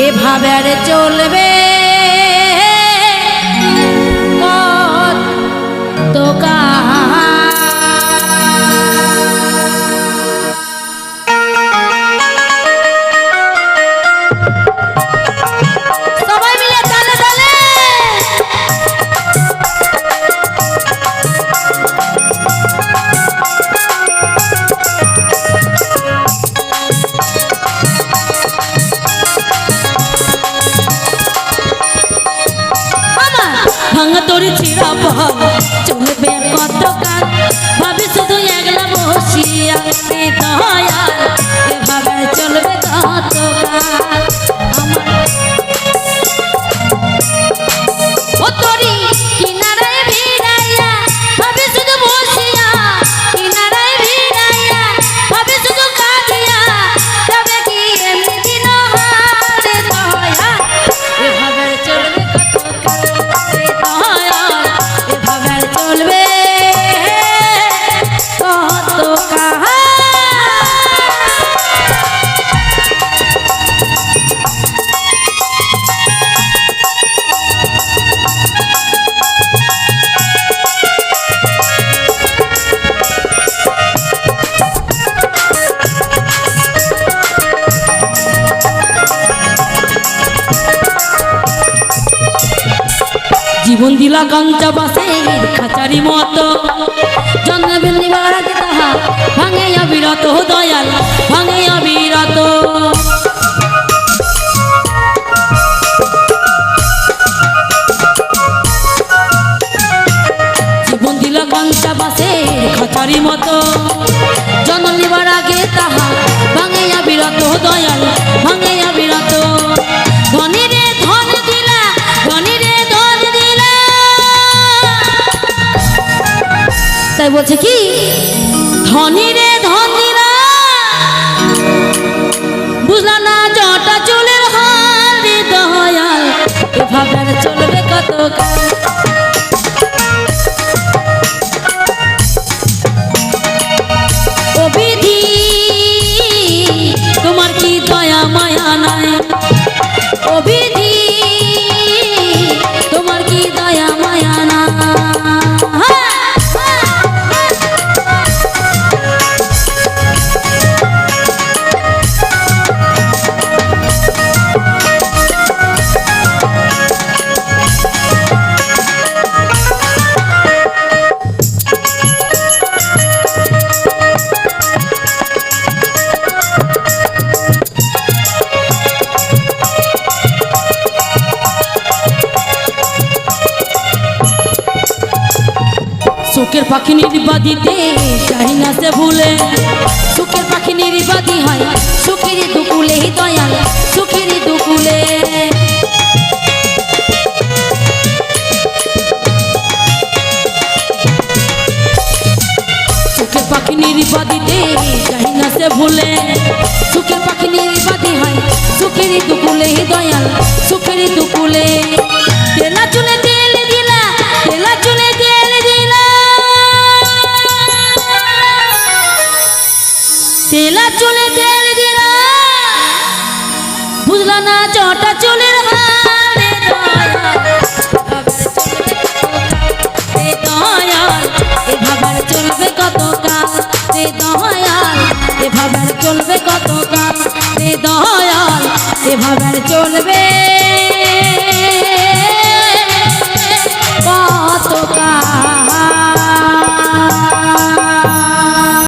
এভাবে আর চলবে কত কাল। সবাই মিলে তালে তালে ভাঙা তোরে ছিড়া বল চলবে কত কাল। ভাবি শুধু একলা বসিয়া দয়াল এভাবে চলবে কত কাল। আমার ও তোরি কিনারায় ভিড়াইয়া ভাবি শুধু বসিয়া কিনারায় ভিড়াইয়া ভাবি শুধু কাঁদিয়া তবে কি এমনি দিন হারে দয়াল এভাবে চলবে কত কাল। এভাবে চলবে কত কাল। জীবন দিলা গঞ্জা বাসের খাঁচারি মতো জন্মবেল নিবার আগে তাহা ভাঙে অবিরত দয়াল ভাঙে অবিরত। জীবন দিলা গঞ্জা বাসের খাঁচারি মতো জন্ম নিবার আগে তাহা ভাঙে অবিরত দয়াল ভাঙে অবিরত। ধনী রে ধন দিলা ধনী রে ধন দিলা তাই বলছে কি ধনী রে ধন দিলা বুঝলা না জটা চুলের হাল রে দয়াল এভাবে চলবে কত কাল। ও বিধি তোমার কি দয়া মায়া নাই ও বিধি তোমার কি দয়া মায়া না। সুখের পাখি নির্বাদিতে চাই না সে ভুলে সুখের পাখি নির্বাদি হয় সুখেরই দুকুলে দয়াল সুখেরই দুকুলে। সুখের পাখি নির্বাদিতে চাই না সে ভুলে সুখের পাখি নির্বাদি হয় সুখেরই দুকুলে দয়াল সুখেরই দুকুলে। তেলা চুলে তেল দিলা তেলা চুলে তেল দিলা তেলা চুলে তেল দিলা বুঝলা না জটা চুলের হারে দয়াল এভাবে চলবে কত কাল রে দয়াল এভাবে চলবে কত কাল রে দয়াল এভাবে চলবে